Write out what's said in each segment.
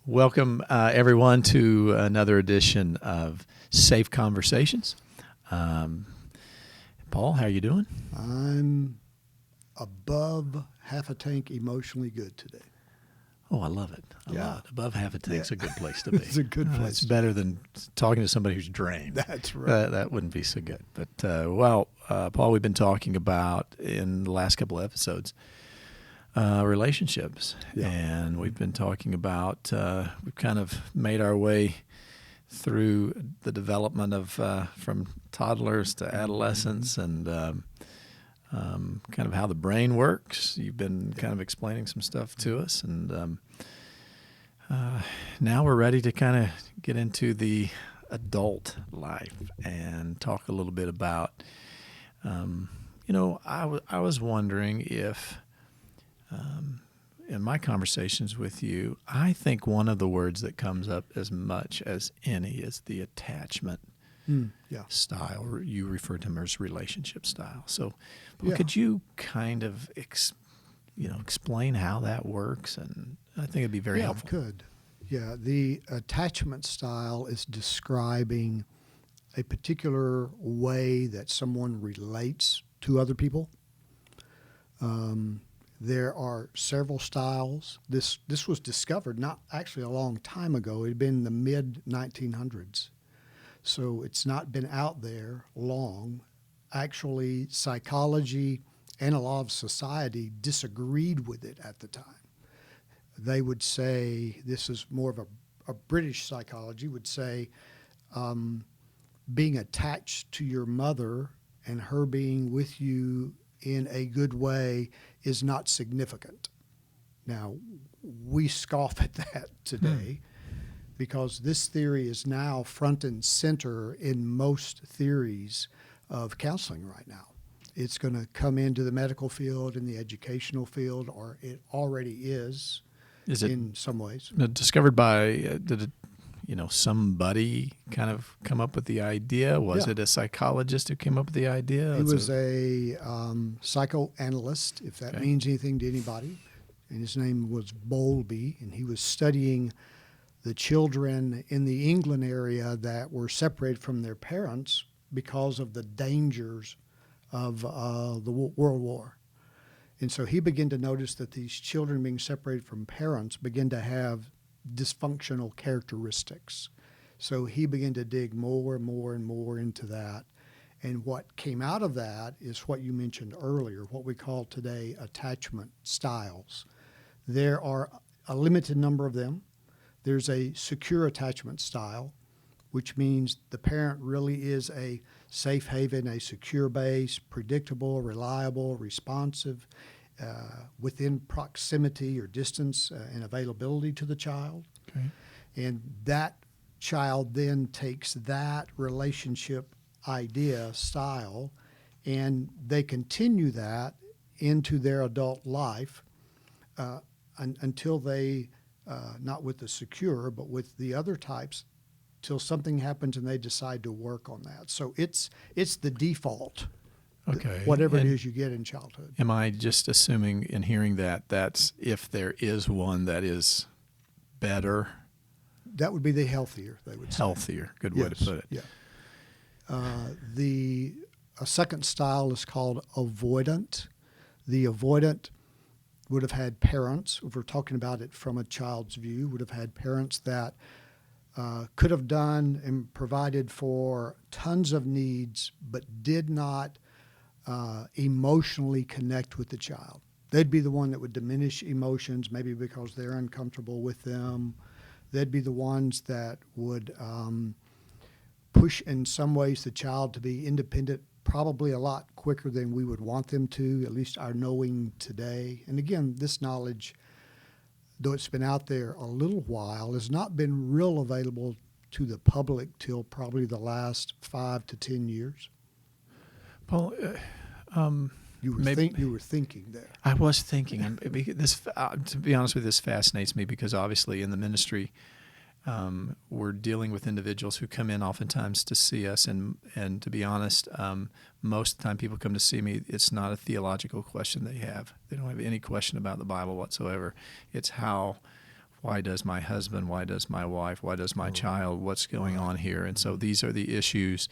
Welcome, everyone, to another edition of Safe Conversations. Paul, how are you doing? I'm above half a tank emotionally good today. Oh, I love it. I Yeah. love it. Above half a tank's a good place to be. It's a good place It's to better than talking to somebody who's drained. That's right. That wouldn't be so good. But, Paul, we've been talking about in the last couple of episodes relationships. Yeah. And we've been talking about, we've kind of made our way through the development of from toddlers to adolescents and kind of how the brain works. You've been kind of explaining some stuff to us, and now we're ready to kind of get into the adult life and talk a little bit about, I was wondering if in my conversations with you, I think one of the words that comes up as much as any is the attachment Yeah. style. You refer to them as relationship style. So, Yeah. could you kind of explain how that works? And I think it'd be very Yeah, helpful. could. Yeah, the attachment style is describing a particular way that someone relates to other people. There are several styles. This was discovered not actually a long time ago. It had been in the mid-1900s. So it's not been out there long. Actually, psychology and a lot of society disagreed with it at the time. They would say, this is more of a British psychology, would say being attached to your mother and her being with you in a good way is not significant. Now, we scoff at that today because this theory is now front and center in most theories of counseling right now. It's going to come into the medical field and the educational field, or it already is in some ways. Discovered by somebody kind of come up with the idea? Was it a psychologist who came up with the idea? He was a psychoanalyst, if that means anything to anybody. And his name was Bowlby, and he was studying the children in the England area that were separated from their parents because of the dangers of the World War. And so he began to notice that these children being separated from parents begin to have dysfunctional characteristics. So he began to dig more and more and more into that. And what came out of that is what you mentioned earlier, what we call today attachment styles. There are a limited number of them. There's a secure attachment style, which means the parent really is a safe haven, a secure base, predictable, reliable, responsive, within proximity or distance and availability to the child. Okay. And that child then takes that relationship idea, style, and they continue that into their adult life until they, not with the secure, but with the other types, till something happens and they decide to work on that. So it's the default. Okay. Whatever it is you get in childhood. Am I just assuming in hearing that's if there is one that is better? That would be the healthier, they would say. Healthier. Good way to put it. Yeah. A second style is called avoidant. The avoidant would have had parents, if we're talking about it from a child's view, would have had parents that could have done and provided for tons of needs, but did not emotionally connect with the child. They'd be the one that would diminish emotions, maybe because they're uncomfortable with them. They'd be the ones that would push in some ways the child to be independent probably a lot quicker than we would want them to, at least our knowing today. And again, this knowledge, though it's been out there a little while, has not been real available to the public till probably the last 5 to 10 years. Paul, you were thinking there. I was thinking, and this, to be honest with you, this fascinates me because obviously in the ministry, we're dealing with individuals who come in oftentimes to see us, and to be honest, most of the time people come to see me, it's not a theological question they have. They don't have any question about the Bible whatsoever. It's why does my husband, why does my wife, why does my child, what's going on here? And so these are the issues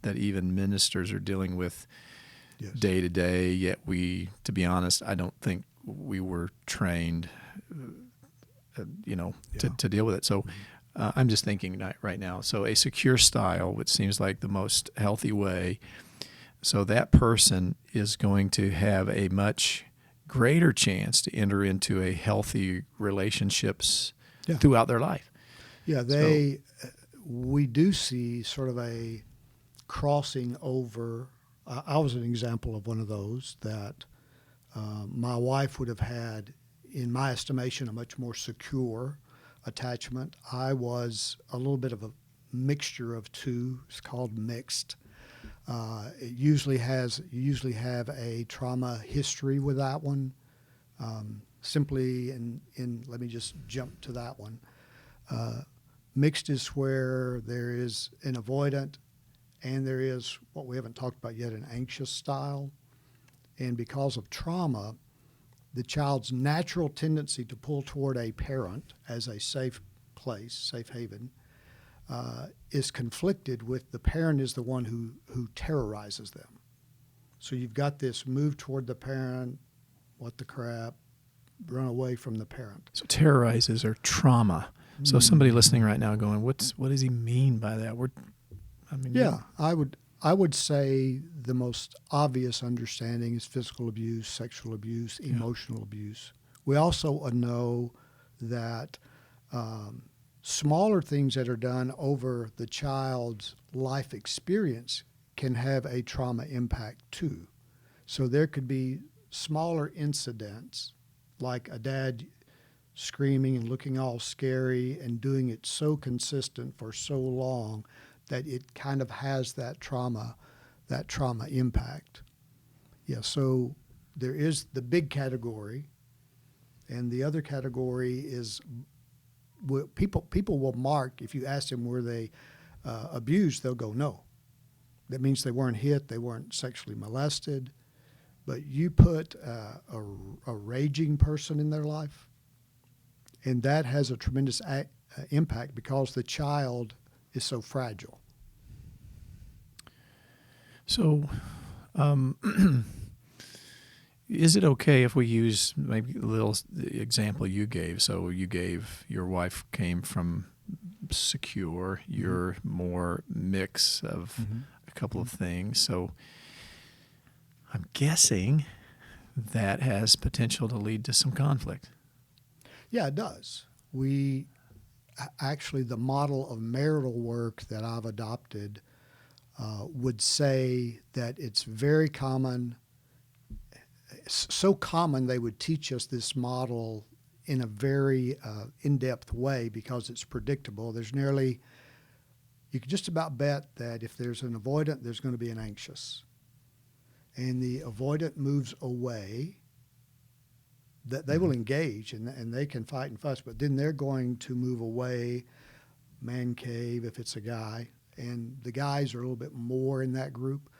that even ministers are dealing with day to day, yet we, to be honest, I don't think we were trained, to deal with it. So I'm just thinking right now, so a secure style, which seems like the most healthy way, so that person is going to have a much greater chance to enter into a healthy relationships throughout their life. Yeah, we do see sort of a crossing over. I was an example of one of those that my wife would have had, in my estimation, a much more secure attachment. I was a little bit of a mixture of two. It's called mixed. You usually have a trauma history with that one. Simply, let me just jump to that one. Mixed is where there is an avoidant and there is what we haven't talked about yet, an anxious style. And because of trauma, the child's natural tendency to pull toward a parent as a safe place, safe haven, is conflicted with the parent is the one who terrorizes them. So you've got this move toward the parent, what the crap, run away from the parent. So terrorizes are trauma. So somebody listening right now going, what does he mean by that? I would say the most obvious understanding is physical abuse, sexual abuse, emotional abuse. We also know that smaller things that are done over the child's life experience can have a trauma impact too. So there could be smaller incidents like a dad screaming and looking all scary and doing it so consistent for so long that it kind of has that trauma impact. Yeah, so there is the big category, and the other category is people will mark, if you ask them were they abused, they'll go no. That means they weren't hit, they weren't sexually molested, but you put a raging person in their life, and that has a tremendous impact because the child is so fragile. So, is it okay if we use maybe a little example you gave? So you gave your wife came from secure, you're more mix of a couple of things. So I'm guessing that has potential to lead to some conflict. Yeah, it does. Actually, the model of marital work that I've adopted would say that it's very common, so common they would teach us this model in a very in-depth way because it's predictable. You can just about bet that if there's an avoidant, there's going to be an anxious. And the avoidant moves away, that they will engage and they can fight and fuss, but then they're going to move away, man cave if it's a guy, and the guys are a little bit more in that group.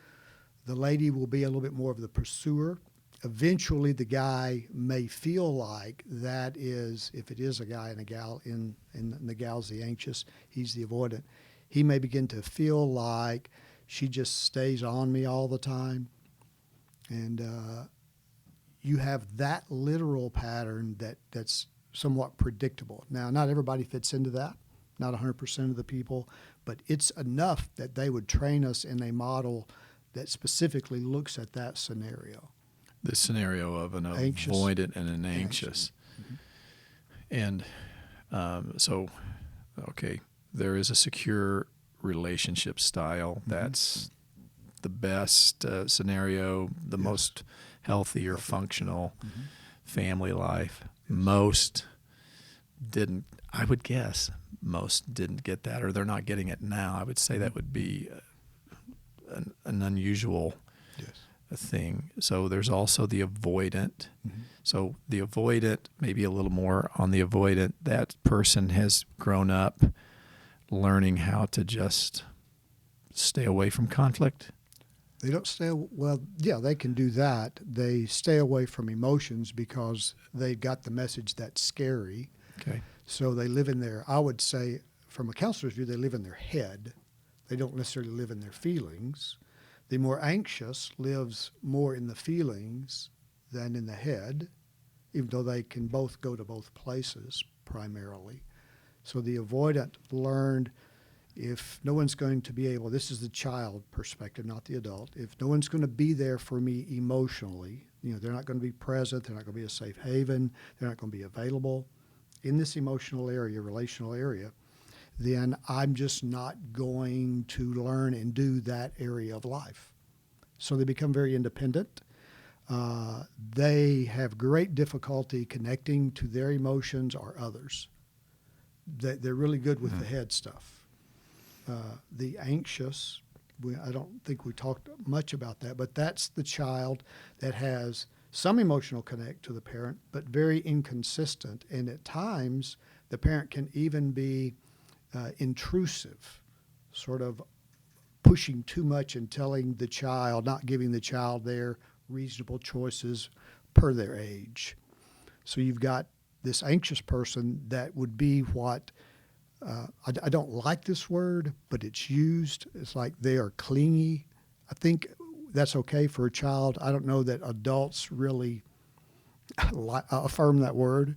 The lady will be a little bit more of the pursuer. Eventually the guy may feel like that is, if it is a guy and a gal, and the gal's the anxious, he's the avoidant, he may begin to feel like she just stays on me all the time. And you have that literal pattern that's somewhat predictable. Now, not everybody fits into that, not 100% of the people, but it's enough that they would train us in a model that specifically looks at that scenario. The scenario of an Anxious. Avoidant and an anxious. And okay, there is a secure relationship style. That's the best scenario, the most healthy or functional family life. Most didn't, I would guess, most didn't get that, or they're not getting it now. I would say that would be an unusual thing. So there's also the avoidant. So the avoidant, maybe a little more on the avoidant, that person has grown up learning how to just stay away from conflict. They don't stay, well, yeah, they can do that. They stay away from emotions because they got the message that's scary. Okay. So they live in their, I would say, from a counselor's view, they live in their head. They don't necessarily live in their feelings. The more anxious lives more in the feelings than in the head, even though they can both go to both places primarily. So the avoidant learned, if no one's going to be able, this is the child perspective, not the adult, if no one's going to be there for me emotionally, they're not going to be present, they're not going to be a safe haven, they're not going to be available in this emotional area, relational area, then I'm just not going to learn and do that area of life. So they become very independent. They have great difficulty connecting to their emotions or others. They're really good with the head stuff. The anxious, I don't think we talked much about that, but that's the child that has some emotional connect to the parent, but very inconsistent. And at times, the parent can even be intrusive, sort of pushing too much and telling the child, not giving the child their reasonable choices per their age. So you've got this anxious person that would be what, I don't like this word, but it's used. It's like they are clingy. I think that's okay for a child. I don't know that adults really affirm that word.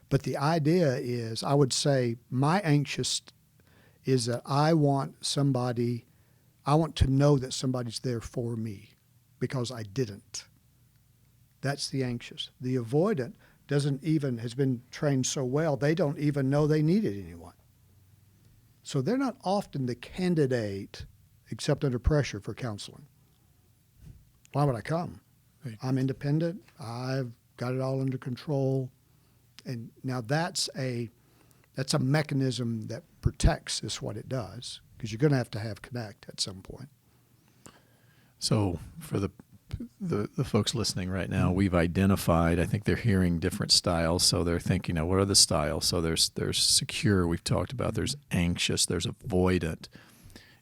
But the idea is, I would say my anxious is that I want to know that somebody's there for me because I didn't. That's the anxious. The avoidant has been trained so well, they don't even know they needed anyone. So they're not often the candidate, except under pressure, for counseling. Why would I come? Right. I'm independent. I've got it all under control. And now that's a mechanism that protects, is what it does, because you're going to have connect at some point. So for the folks listening right now, we've identified, I think they're hearing different styles. So they're thinking, what are the styles? So there's secure, we've talked about. There's anxious, there's avoidant.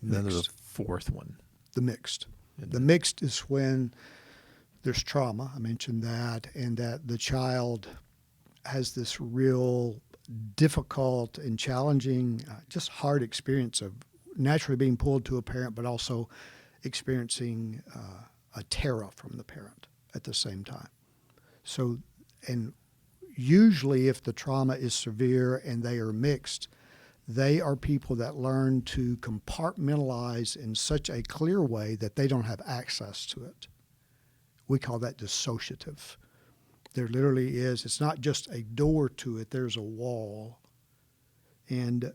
And then there's a fourth one. The mixed. The mixed is when there's trauma, I mentioned that, and that the child has this real difficult and challenging, just hard experience of naturally being pulled to a parent, but also experiencing a terror from the parent at the same time. So, and usually if the trauma is severe and they are mixed, they are people that learn to compartmentalize in such a clear way that they don't have access to it. We call that dissociative. There literally is, it's not just a door to it, there's a wall. And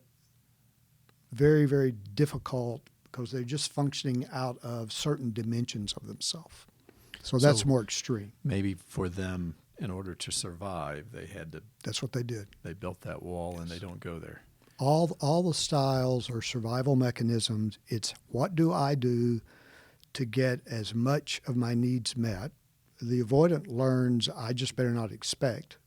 very, very difficult because they're just functioning out of certain dimensions of themselves. So that's more extreme. Maybe for them, in order to survive, they had to. That's what they did. They built that wall, and they don't go there. All the styles are survival mechanisms. It's what do I do to get as much of my needs met? The avoidant learns I just better not expect.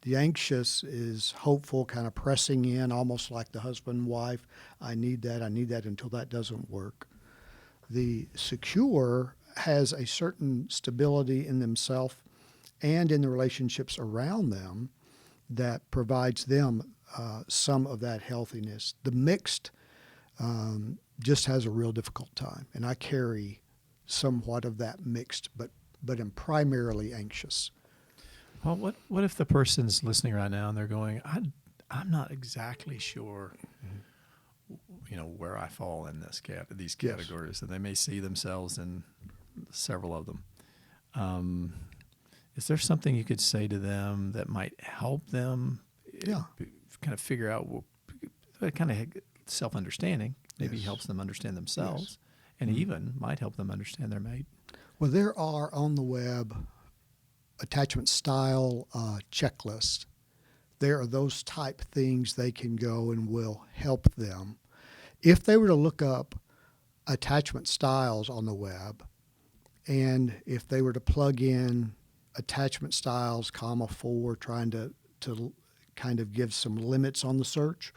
The anxious is hopeful, kind of pressing in, almost like the husband and wife. I need that until that doesn't work. The secure has a certain stability in themselves and in the relationships around them that provides them some of that healthiness. The mixed just has a real difficult time, and I carry somewhat of that mixed, but am primarily anxious. Well, what if the person's listening right now and they're going, I'm not exactly sure, where I fall in these categories, yes. And they may see themselves in several of them. Is there something you could say to them that might help them kind of figure out, kind of self-understanding, maybe helps them understand themselves, and even might help them understand their mate? Well, there are on the web attachment style checklists. There are those type things they can go and will help them. If they were to look up attachment styles on the web, and if they were to plug in attachment styles, 4, trying to kind of give some limits on the search,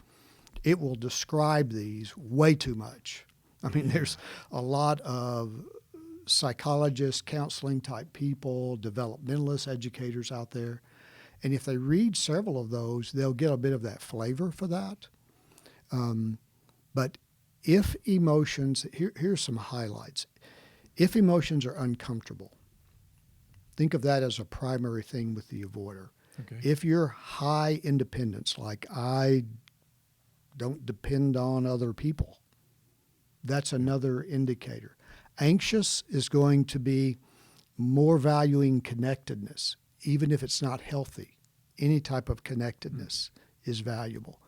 it will describe these way too much. I mean, there's a lot of psychologists, counseling type people, developmentalist educators out there. And if they read several of those, they'll get a bit of that flavor for that. But if emotions, here's some highlights. If emotions are uncomfortable, think of that as a primary thing with the avoider. Okay. If you're high independence, like I don't depend on other people, that's another indicator. Anxious is going to be more valuing connectedness, even if it's not healthy. Any type of connectedness is valuable.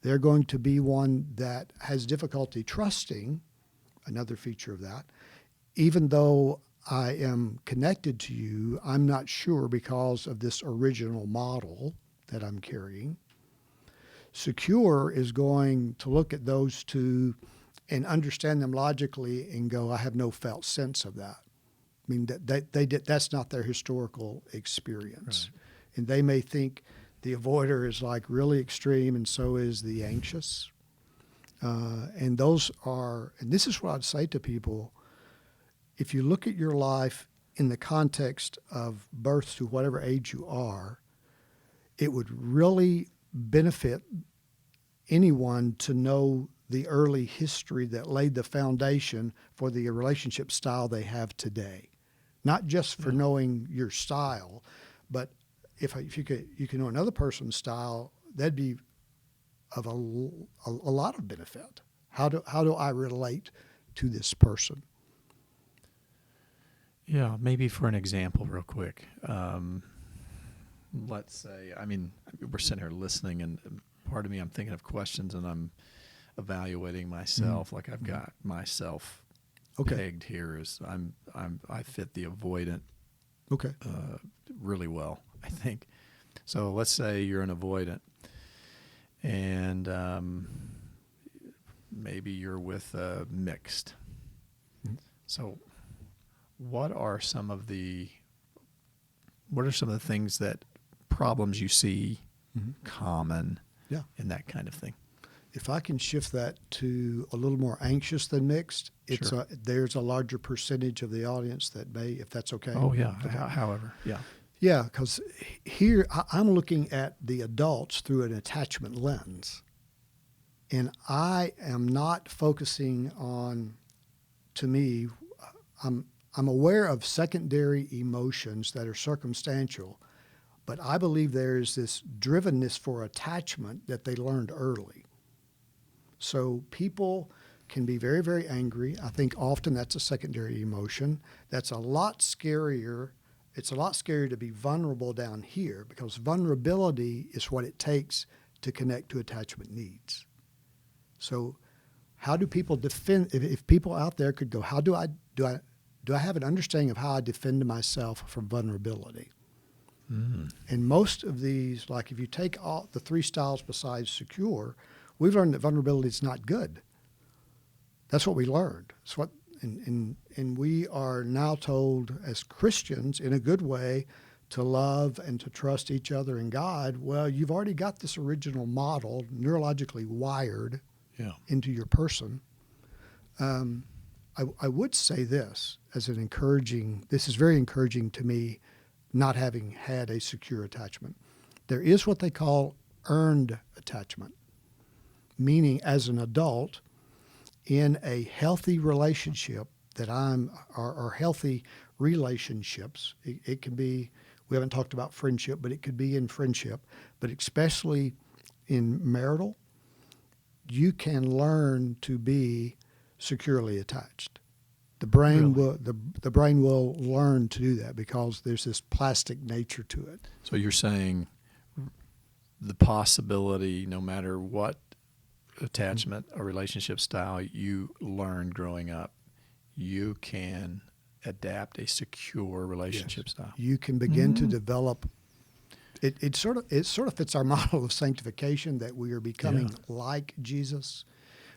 They're going to be one that has difficulty trusting, another feature of that. Even though I am connected to you, I'm not sure because of this original model that I'm carrying. Secure is going to look at those two and understand them logically and go, I have no felt sense of that. I mean, that's not their historical experience. Right. And they may think the avoider is like really extreme, and so is the anxious. And this is what I'd say to people. If you look at your life in the context of birth to whatever age you are, it would really benefit anyone to know the early history that laid the foundation for the relationship style they have today. Not just for knowing your style, but if you can know another person's style, that'd be of a lot of benefit. How do I relate to this person? Yeah, maybe for an example real quick. Let's say, we're sitting here listening, and part of me, I'm thinking of questions, and I'm evaluating myself. Mm-hmm. Like I've got myself pegged here as I fit the avoidant really well, I think. So let's say you're an avoidant, and maybe you're with mixed. Mm-hmm. So what are some of the things that problems you see common in that kind of thing? If I can shift that to a little more anxious than mixed, Sure. There's a larger percentage of the audience that may, if that's okay. Oh, yeah. Okay. However, yeah. Yeah, because here I'm looking at the adults through an attachment lens. And I am not focusing on, to me, I'm aware of secondary emotions that are circumstantial, but I believe there is this drivenness for attachment that they learned early. So people can be very, very angry. I think often that's a secondary emotion. That's a lot scarier. It's a lot scarier to be vulnerable down here because vulnerability is what it takes to connect to attachment needs. So how do people defend, if people out there could go, do I have an understanding of how I defend myself from vulnerability? Mm. And most of these, like if you take all the three styles besides secure, we've learned that vulnerability is not good. That's what we learned. It's what, and we are now told as Christians in a good way to love and to trust each other and God. Well, you've already got this original model neurologically wired into your person. I would say this as this is very encouraging to me, not having had a secure attachment. There is what they call earned attachment, meaning as an adult in a healthy relationship or healthy relationships. It can be, we haven't talked about friendship, but it could be in friendship, but especially in marital, you can learn to be securely attached. The brain will learn to do that because there's this plastic nature to it. So you're saying the possibility, no matter what attachment or relationship style you learned growing up, you can adapt a secure relationship style. You can begin to develop. It sort of fits our model of sanctification that we are becoming like Jesus.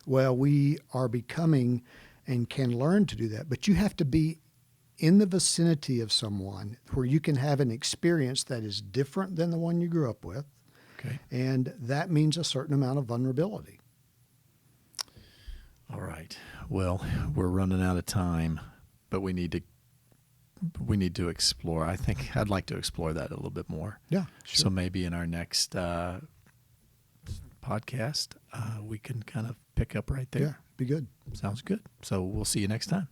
Well, we are becoming and can learn to do that, but you have to be in the vicinity of someone where you can have an experience that is different than the one you grew up with. Okay. And that means a certain amount of vulnerability. All right. Well, we're running out of time, but we need we need to explore. I think I'd like to explore that a little bit more. Yeah, sure. So maybe in our next podcast, we can kind of pick up right there. Yeah, be good. Sounds good. So we'll see you next time.